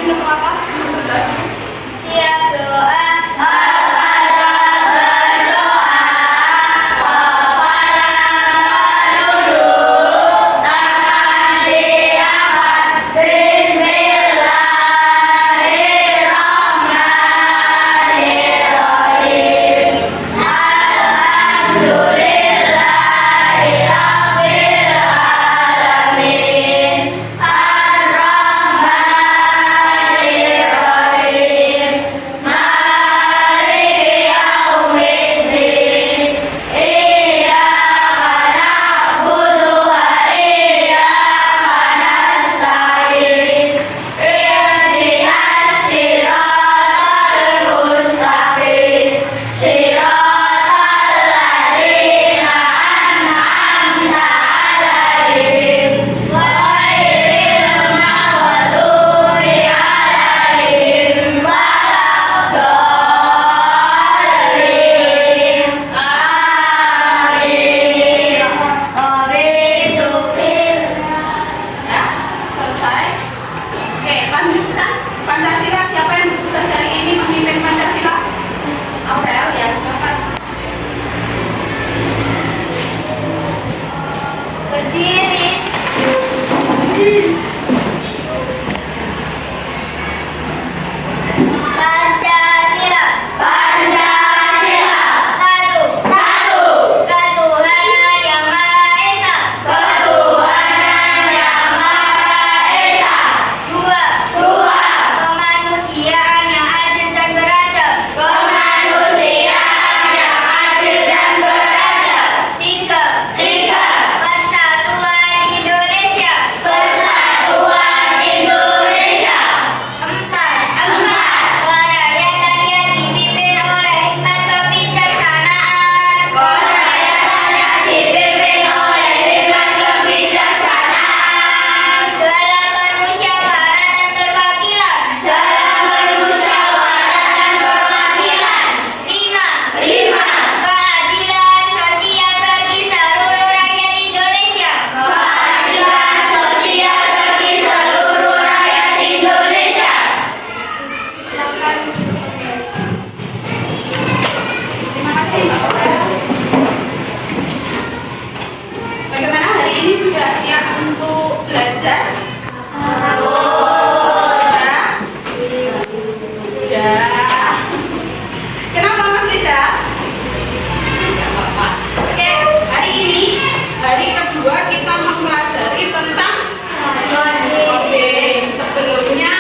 ketua kelas berdoa. Siap doa. Pancasila, siapa yang bertugas hari ini memimpin Pancasila? Aurel, ya, silakan. Berdiri. Pancasila. Pancasila. Satu. Ketuhanan Yang Maha Esa. Ketuhanan Yang Maha Esa. Dua. Kemanusiaan yang adil dan beradab. Kemanusiaan yang adil dan beradab. Tiga. Persatuan Indonesia. Persatuan Indonesia. Empat. Kerakyatan yang dipimpin oleh hikmat kebijaksanaan. Kerakyatan yang dipimpin oleh hikmat kebijaksanaan. Dalam bermusyawarah dan perwakilan. Lima. Keadilan sosial bagi seluruh rakyat Indonesia. Silakan. Terima kasih, Mbak Aurel. Bagaimana hari ini sudah siap untuk belajar? Sudah. Kenapa Mas Reza? Tidak apa-apa. Oke, hari ini hari kedua kita mempelajari tentang coding. Sebelumnya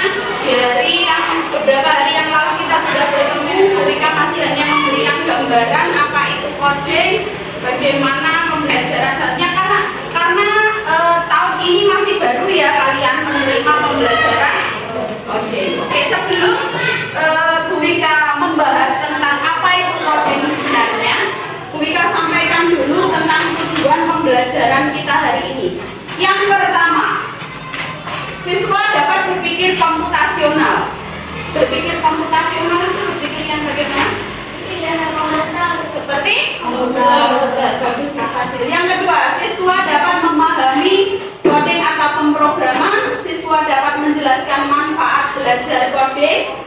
dari yang beberapa hari yang lalu kita sudah bertemu, ketika masih hanya memberikan gambaran apa itu coding, bagaimana pembelajarannya karena tahun ini masih baru ya kalian menerima pembelajaran coding. Oke, sebelum Bu Wika membahas tentang apa itu coding sebenarnya, Bu Wika sampaikan dulu tentang tujuan pembelajaran kita hari ini. Yang pertama, siswa dapat berpikir komputasional. Berpikir komputasional itu berpikir yang bagaimana? Seperti komputer. Bagus Kak Fadil. Yang kedua, siswa dapat memahami coding atau pemrograman. Siswa dapat menjelaskan manfaat belajar coding.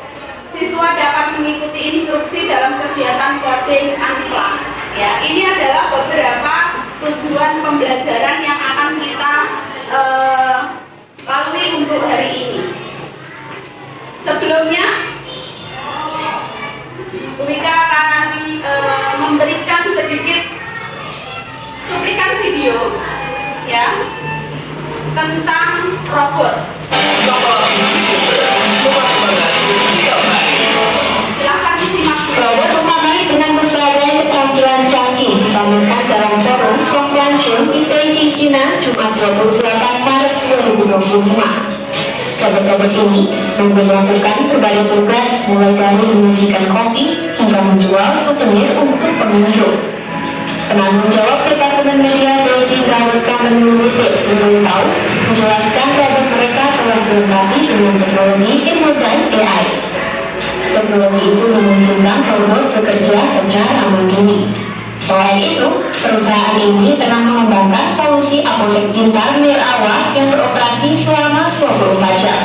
Siswa dapat mengikuti instruksi dalam kegiatan coding unplugged. Ya, ini adalah beberapa tujuan pembelajaran yang akan kita lalui untuk hari ini. Sebelumnya, Bu Wika akan memberikan sedikit cuplikan video ya tentang robot. Silakan disimak. Robot memadai dengan berbagai keterampilan canggih dipamerkan dalam forum Songklanshun ITC Cina Jumat 28 Maret 2025. Robot-robot ini melakukan berbagai tugas mulai dari menyajikan kopi hingga menjual souvenir untuk pengunjung. Penanggung jawab Departemen Media Beijing Rahul Kamen Limited memberitahu menjelaskan robot mereka telah dilengkapi dengan teknologi ilmu dan AI. Teknologi itu memungkinkan robot bekerja secara mandiri. Selain itu, perusahaan ini tengah mengembangkan solusi apotek pintar nirAwa yang beroperasi selama 24 jam.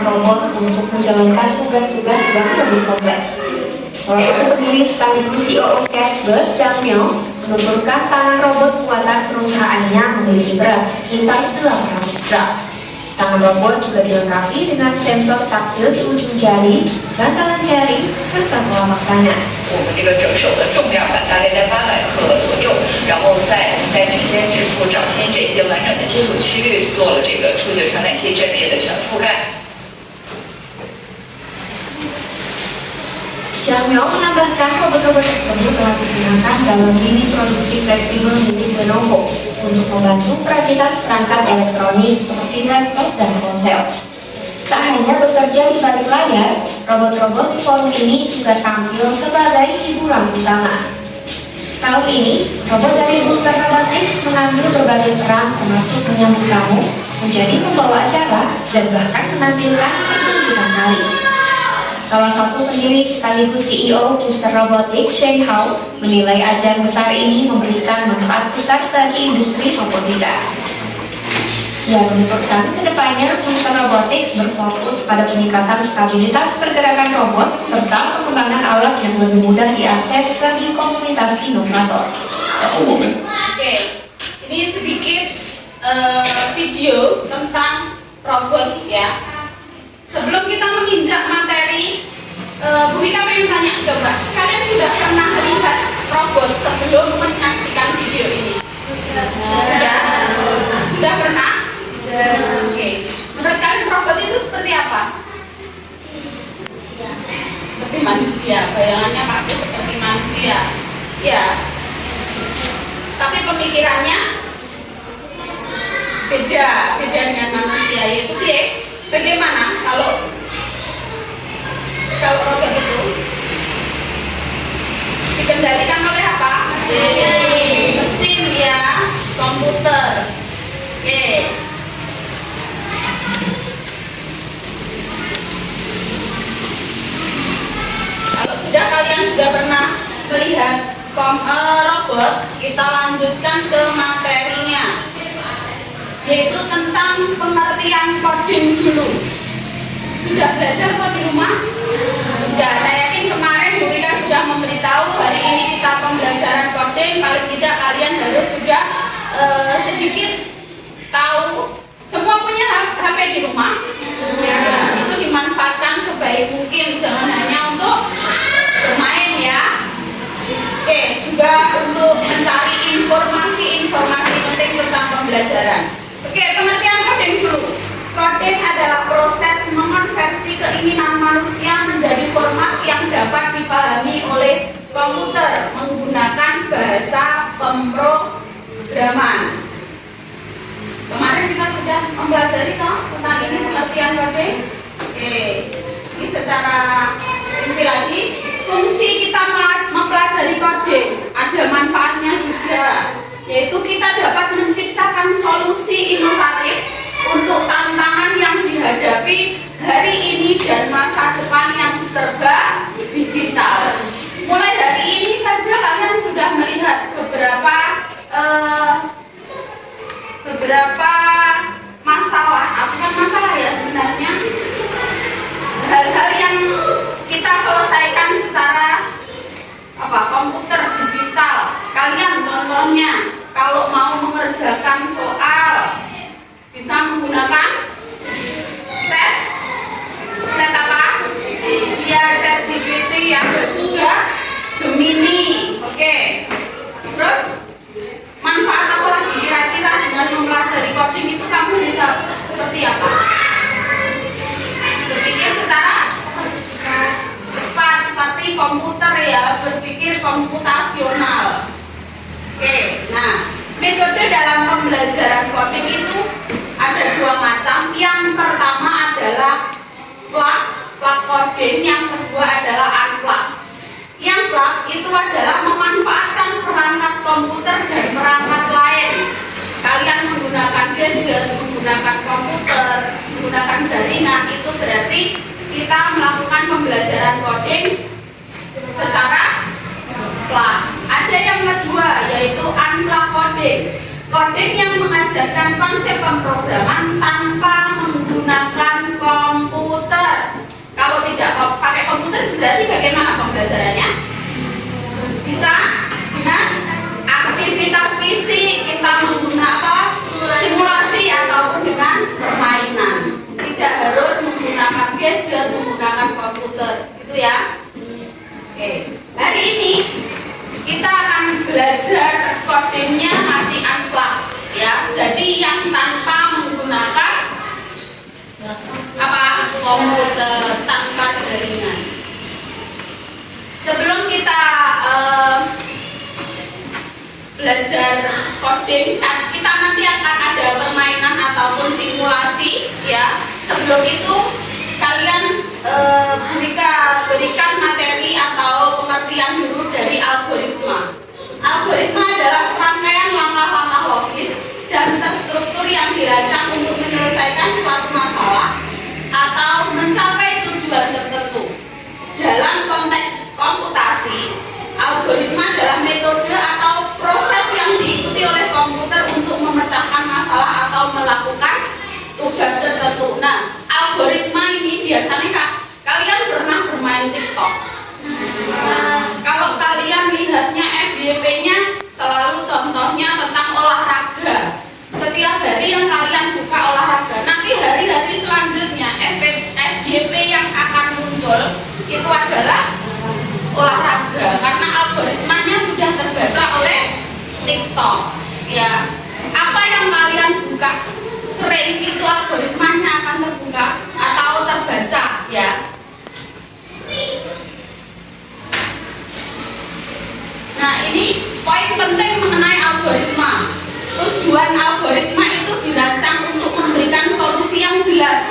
robot untuk menjalankan tugas-tugas yang lebih kompleks. Salah satu pendiri sekaligus CEO Casper, Xiang Miao, menuturkan tangan robot buatan perusahaannya memiliki berat sekitar 800 gram. Tangan robot juga dilengkapi dengan sensor taktil di ujung jari, bantalan jari, serta pelapak tangan. 我们这个整手的重量感大概在800克左右，然后在指尖、指腹、掌心这些完整的基础区域做了这个触觉传感器阵列的全覆盖。 Xiang Miao menambahkan robot-robot tersebut telah digunakan dalam lini produksi fleksibel milik Lenovo untuk membantu perakitan perangkat elektronik seperti laptop dan ponsel. Tak hanya bekerja di balik layar, robot-robot di forum ini juga tampil sebagai hiburan utama. Tahun ini, robot dari Booster Robotics mengambil berbagai peran termasuk menyambut tamu, menjadi pembawa acara, dan bahkan menampilkan pertunjukan tari. Salah satu pendiri sekaligus CEO Booster Robotics, Shen Hao, menilai ajang besar ini memberikan manfaat besar bagi industri robotika. Ia menuturkan kedepannya Booster Robotics berfokus pada peningkatan stabilitas pergerakan robot serta pengembangan alat yang lebih mudah diakses bagi komunitas inovator. Oke, ini sedikit video tentang robot ya. Sebelum kita menginjak materi, Bu Wika pengen tanya, coba kalian sudah pernah melihat robot sebelum menyaksikan video ini? Sudah pernah? Oke. Menurut kalian robot itu seperti apa? Seperti manusia, bayangannya pasti seperti manusia. Ya. Tapi pemikirannya beda dengan manusia, yaitu bagaimana kalau robot itu dikendalikan oleh apa? Mesin ya, komputer. Oke. Kalau kalian sudah pernah melihat robot, kita lanjutkan ke materinya, yaitu tentang pengertian coding dulu. Sudah belajar kok di rumah? Sudah, saya yakin kemarin Bu Wika sudah memberitahu hari ini kita pembelajaran coding. Paling tidak kalian harus sudah sedikit tahu. Semua punya HP di rumah ya, itu dimanfaatkan sebaik mungkin, jangan hanya untuk bermain ya. Oke, juga untuk mencari informasi penting tentang pembelajaran. Oke, pengertian coding dulu. Coding adalah proses mengonversi keinginan manusia menjadi format yang dapat dipahami oleh komputer menggunakan bahasa pemrograman. Kemarin kita sudah mempelajari tentang ini pengertian coding. Oke, ini secara rinci lagi. Fungsi kita mempelajari coding ada manfaatnya juga, yaitu kita dapat menciptakan solusi inovatif untuk tantangan yang dihadapi hari ini dan masa depan yang serba digital. Mulai dari ini saja kalian sudah melihat beberapa masalah, bukan masalah ya sebenarnya, hal-hal yang kita selesaikan secara komputer digital. Kalian contohnya kalau mau mengerjakan soal bisa menggunakan chat apa? Ya, chat GPT, ada juga Gemini. Oke. Terus manfaat apa lagi kira-kira dengan mempelajari coding itu kamu bisa seperti apa? Berpikir secara cepat seperti komputer ya, berpikir komputasional. Oke, nah metode dalam pembelajaran coding itu ada dua macam. Yang pertama adalah plug coding, yang kedua adalah unplug. Yang plug itu adalah memanfaatkan perangkat komputer dan perangkat lain. Kalian menggunakan gadget, menggunakan komputer, menggunakan jaringan, itu berarti kita melakukan pembelajaran coding secara plug. Ada yang kedua yaitu unplug coding. Coding yang mengajarkan konsep pemrograman tanpa menggunakan komputer. komputer berarti bagaimana pembelajarannya? Bisa dengan aktivitas fisik, kita menggunakan simulasi ataupun dengan permainan. Tidak harus menggunakan gadget, menggunakan komputer, gitu ya. Oke, hari ini kita akan belajar codingnya masih unplugged, ya. Jadi yang tanpa menggunakan komputer, tanpa jaringan. Sebelum kita belajar coding, kita nanti akan ada permainan ataupun simulasi, ya. Sebelum itu kalian berikan materi atau pengertian dulu dari algoritma. Algoritma adalah serangkaian langkah-langkah logis dan terstruktur yang dirancang untuk menyelesaikan suatu masalah atau mencapai tujuan tertentu. Dalam konteks komputasi, algoritma adalah metode atau proses yang diikuti oleh komputer untuk memecahkan masalah atau melakukan tugas tertentu. Nah, algoritma ini biasanya kalian pernah bermain TikTok. Nah, kalau kalian lihatnya FYP-nya selalu contohnya tentang olahraga. Setiap hari yang kalian buka olahraga, nanti hari-hari selanjutnya FYP yang akan muncul itu adalah olahraga karena algoritmanya sudah terbaca oleh TikTok, ya. Apa yang kalian buka sering itu algoritmanya akan terbuka atau terbaca, ya. Nah, ini poin penting mengenai algoritma. Tujuan algoritma itu dirancang untuk memberikan solusi yang jelas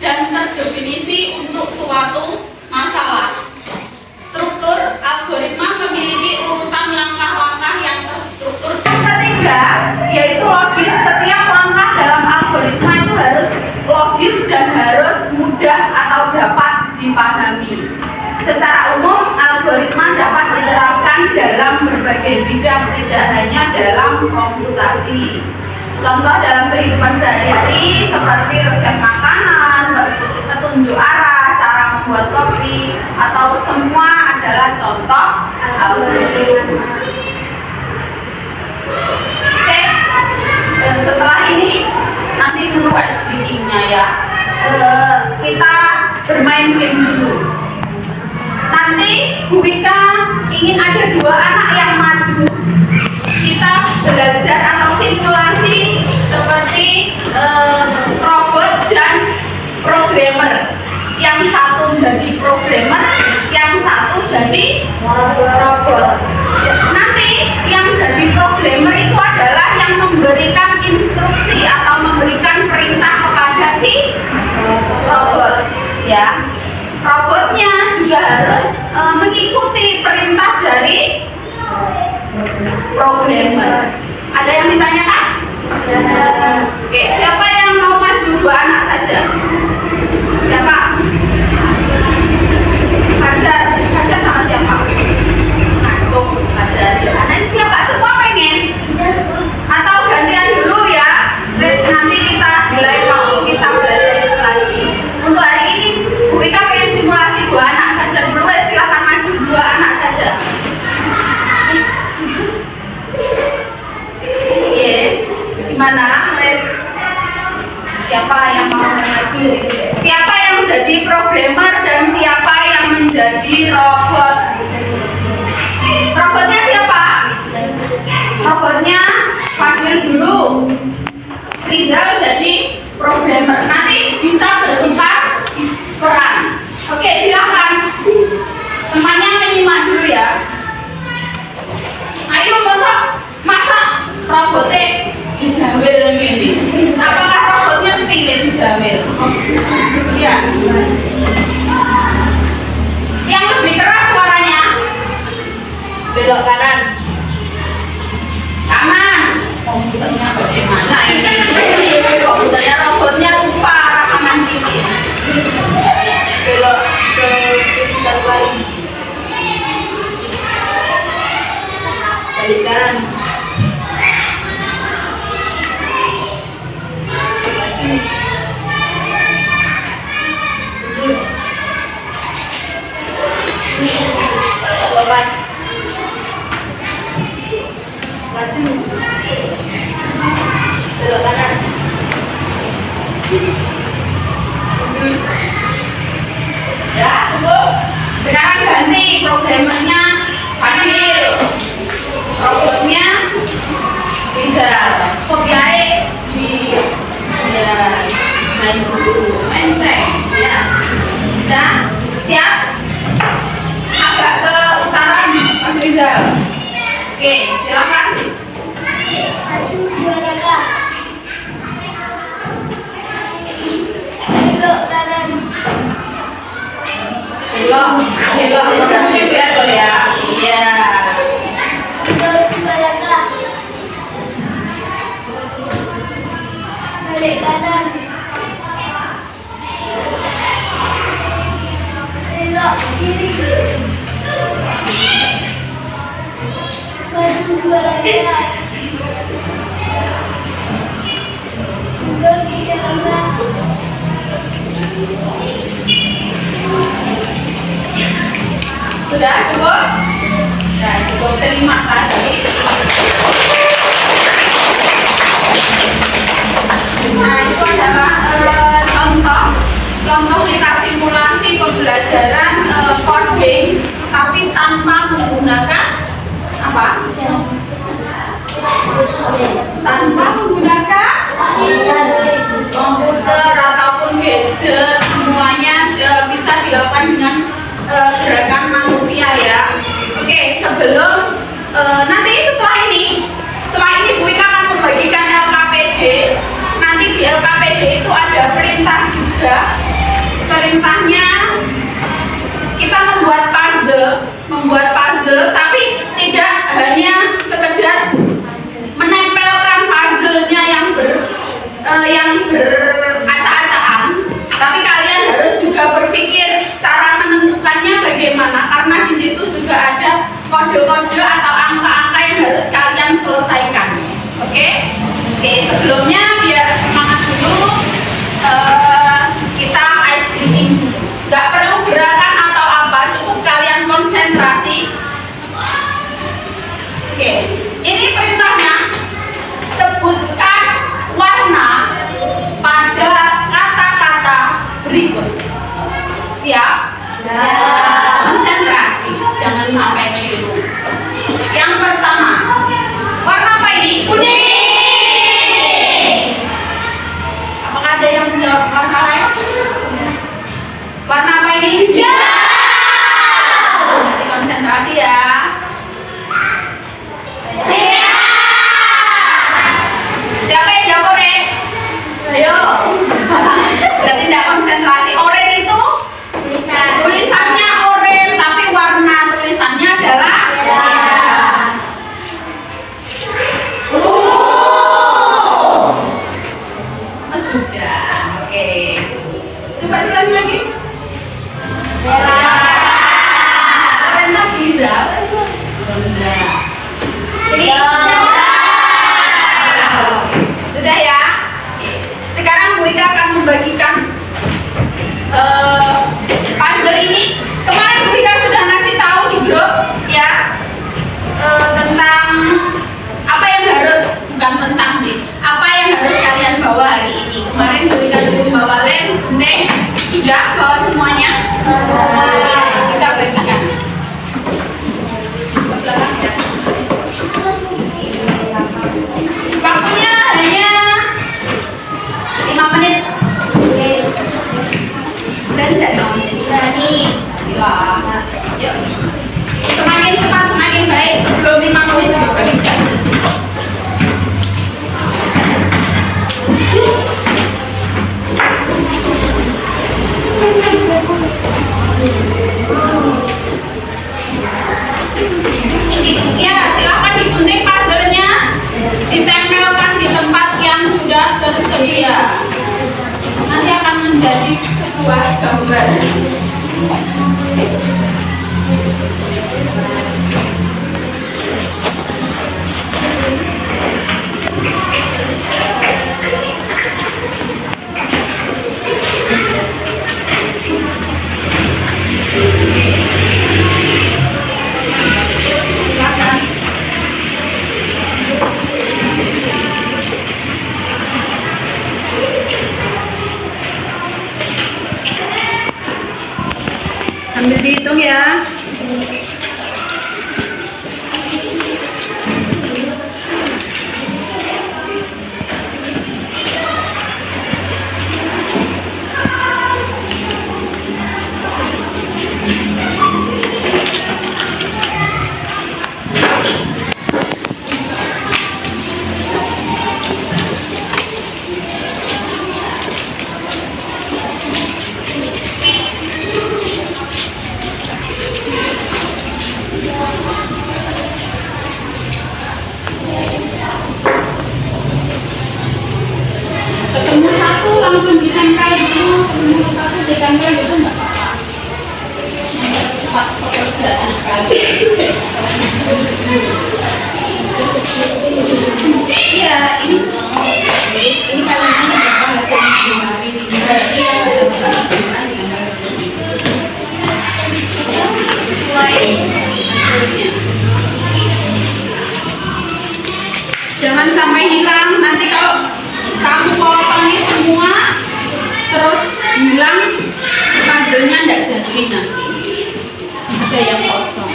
dan terdefinisi untuk suatu masalah. Struktur algoritma memiliki urutan langkah-langkah yang terstruktur. Yang ketiga, yaitu logis. Setiap langkah dalam algoritma itu harus logis dan harus mudah atau dapat dipahami. Secara umum, algoritma dapat diterapkan dalam berbagai bidang, tidak hanya dalam komputasi. Contoh dalam kehidupan sehari-hari seperti resep makanan, petunjuk arah, cara membuat kopi, atau semua adalah contoh algoritma. Oke, setelah ini nanti dulu speaking-nya, ya. Kita bermain game dulu. Nanti Bu Wika ingin ada 2 anak yang maju. Kita belajar atau simulasi seperti robot dan programmer. Yang satu jadi programmer, yang satu jadi robot. Nanti yang jadi programmer itu adalah yang memberikan instruksi atau memberikan perintah kepada si robot, ya. Robotnya juga harus mengikuti perintah dari programmer. Ada yang ditanyakan? Oke, siapa yang mau maju 2 anak saja? Siapa? Hajar sama siapa? Ngacung, Hajar. Anak siapa? Semua pengen? Atau gantian dulu, ya? Terus nanti kita mulai waktu kita belajar itu lagi. Untuk hari ini Bu Wika pengen simulasi 2 anak saja dulu. Silahkan maju 2 anak saja. Gimana? Siapa yang mau maju? Siapa yang jadi programmer dan siapa yang menjadi robot? Robotnya siapa? Robotnya Fadil dulu. Rizal jadi programmer. Nanti bisa bertukar peran. Oke, silakan. Temannya menyimak dulu, ya. Ayo masak robotnya dijamil ini. Apakah robotnya pilih dijamil? Ya. Yang lebih keras suaranya. Belok kanan. Kanan. Komputernya bagaimana ini? Komputernya robotnya lupa arah kanan kiri. Belok ke kiri satu lagi. Balik kanan. Hammernya Fadil, robotnya Rizal, kopiai di ya main dulu, menceng ya. Udah siap? Agak ke utara Mas Rizal. Oke, silakan. Belok, bisa tuh ya. Iya. Balik kanan. Belok kiri. Maju dua lagi. Belok di kanan. Sudah cukup? Sudah cukup, terima kasih. Nah, itu adalah contoh kita simulasi pembelajaran coding, tapi tanpa menggunakan apa? Tanpa menggunakan komputer ataupun gadget, semuanya bisa dilakukan dengan gerakan manusia ya. Oke, sebelum nanti setelah ini Bu Ika akan membagikan LKPD. Nanti di LKPD itu ada perintah juga. Perintahnya kita membuat puzzle, tapi tidak hanya sekedar menempelkan puzzle-nya yang beracak-acakan, tapi kalian harus juga berpikir cara menentukannya bagaimana, karena di situ juga ada kode-kode atau angka-angka yang harus kalian selesaikan. Oke, sebelumnya biar semangat dulu, kita ice breathing. Gak perlu gerakan atau apa, cukup kalian konsentrasi. Oke, ini perintahnya. Sebutkan warna pada kata-kata berikut. Siap? Konsentrasi, jangan sampai keliru. Yang pertama, warna apa ini? Kuning. Apakah ada yang menjawab warna lain? Warna apa ini? Hijau. Nanti konsentrasi ya. Siapa yang jawab oranye? Ayo. Berarti tidak konsentrasi. Oranye itu tulisannya oranye, tapi warna tulisannya adalah ungu. Oh, sudah. Oke. Coba diulangi lagi. Merah. Oranye lagi, Zal. Jadi sudah ya. Sekarang Bu Ika akan membagikan puzzle ini. Kemarin Bu Ika sudah ngasih tahu di grup ya, tentang apa yang harus, bukan tentang sih, apa yang harus kalian bawa hari ini. Kemarin Bu Ika juga bawa lem, gunting, sudah bawa semuanya. Kita bagikan. Ke belakang ya. Waktunya hanya 5 menit. Dan tidak 5 menit. Gila. Yuk. Semakin cepat semakin baik. Sebelum 5 menit juga bisa sih. Ya, silakan digunting puzzle-nya, ditempelkan di tempat yang sudah tersedia. Nanti akan menjadi sebuah gambar. Silakan. Sambil dihitung ya. kerjaan kali. Iya, ini karena ini ada hasil hari berarti ya ada hasilnya sesuai hasilnya. Jangan sampai hilang. Nanti kalau kamu potongnya semua terus hilang, puzzle-nya enggak jadi nanti. Ada yang kosong.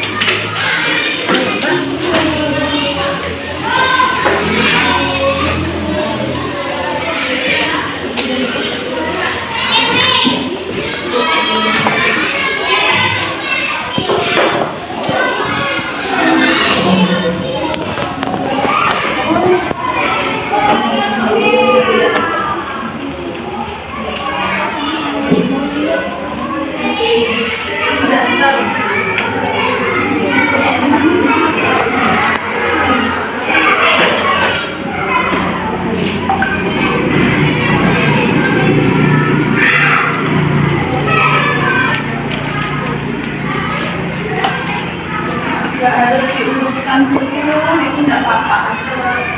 Nggak harus diurutkan dulu, itu nggak apa-apa. Sebenarnya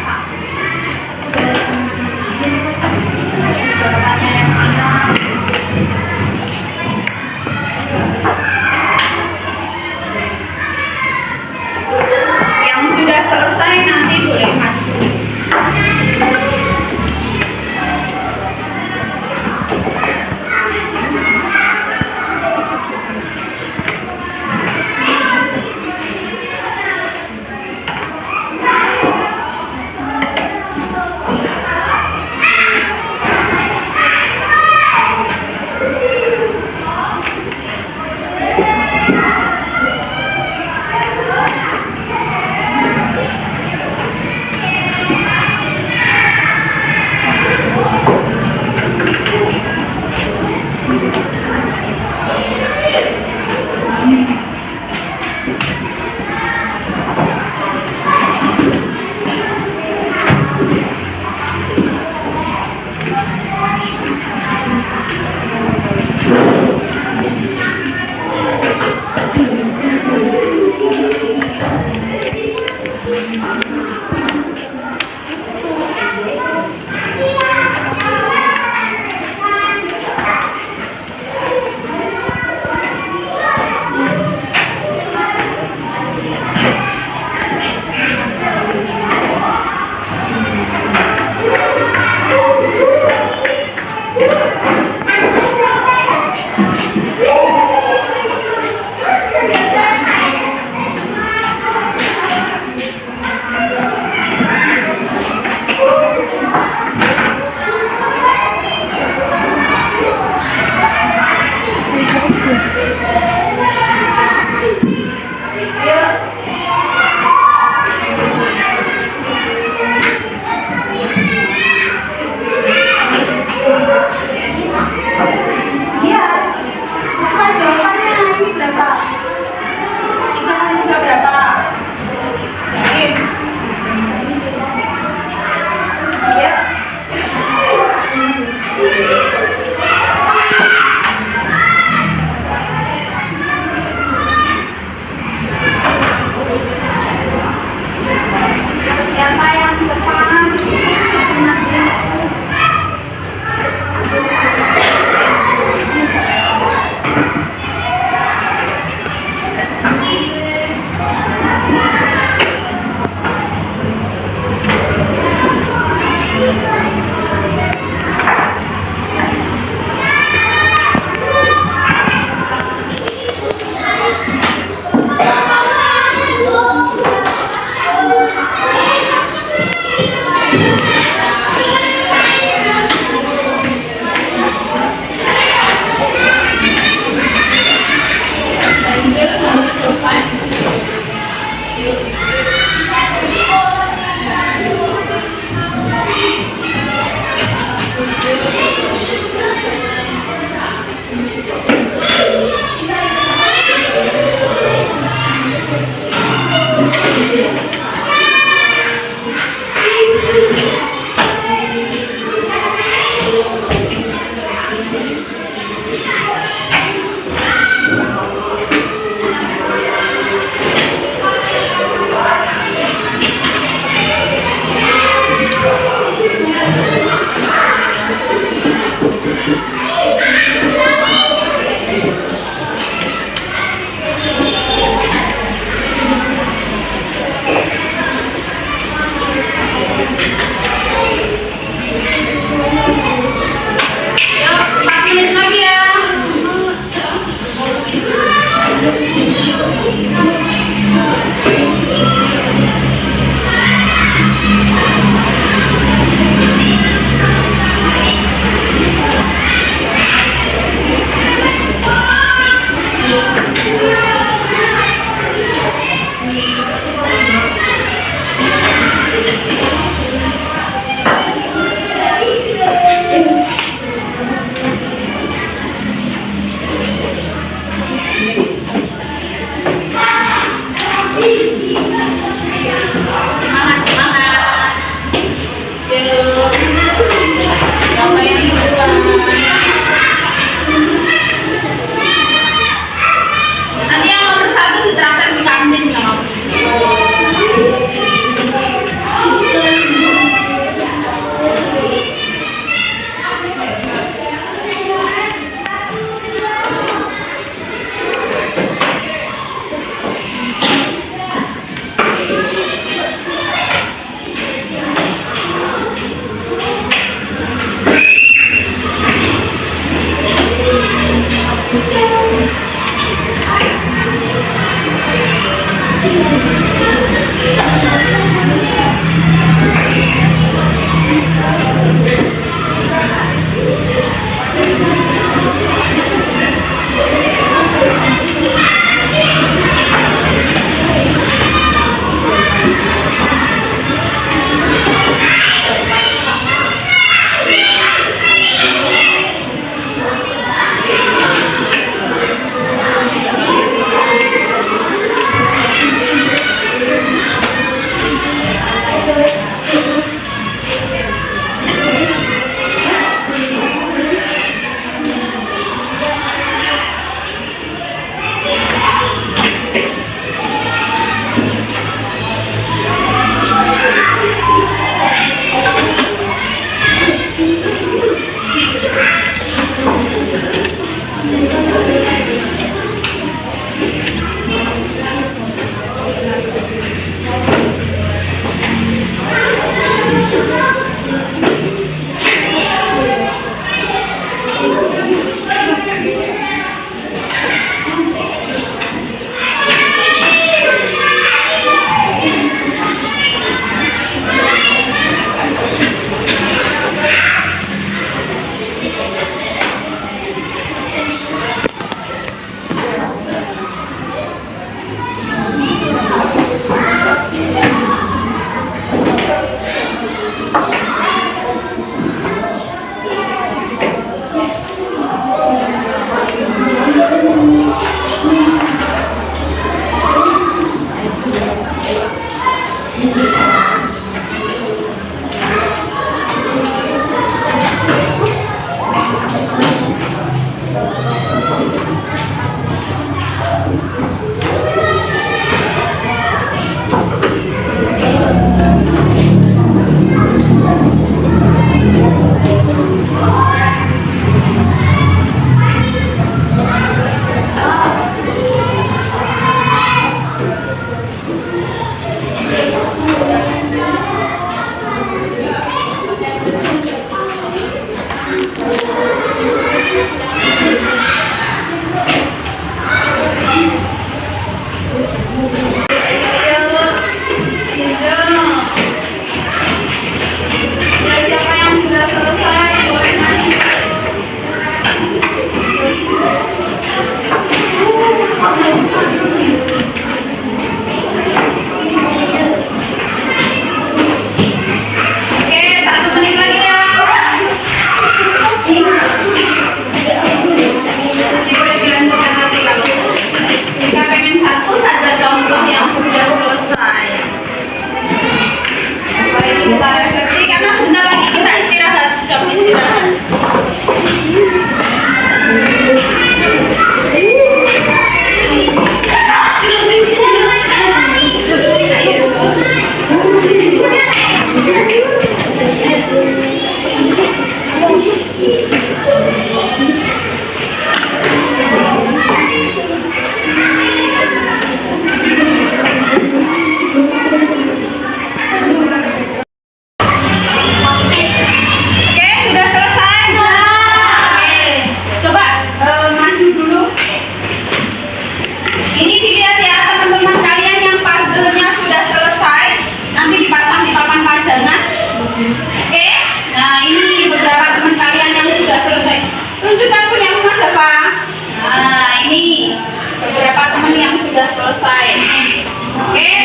yang mana? Yang sudah selesai nanti boleh maju.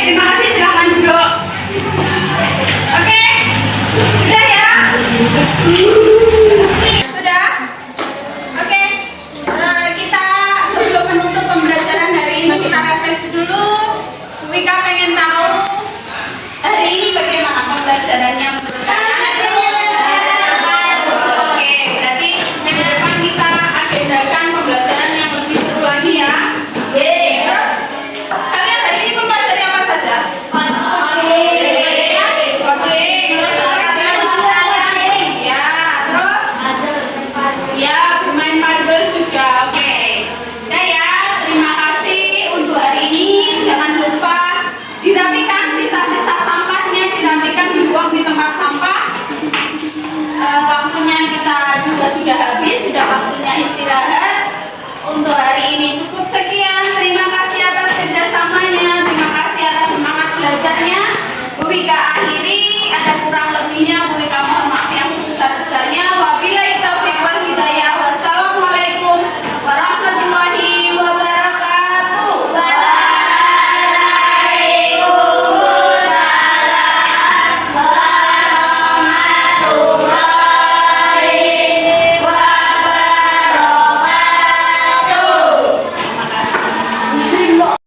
terima kasih, silakan duduk. Oke, sudah ya? Sudah? Oke, kita sebelum menutup pembelajaran hari ini kita refleksi dulu. Wika pengen tahu hari ini bagaimana pembelajarannya menurut kalian? Oke, berarti minggu depan kita agendakan pembelajaran yang lebih seru lagi ya. Terus kalian hari ini mempelajari apa saja? Coding, terus ya, terus ya bermain puzzle juga. Oke. Nah ya, terima kasih untuk hari ini. Jangan lupa dirapikan sisa-sisa sampahnya, dirapikan, dibuang di tempat sampah. Waktunya kita juga sudah habis, sudah waktunya istirahat. Untuk hari ini cukup sekian. Terima kasih atas kerjasamanya, terima kasih atas semangat belajarnya.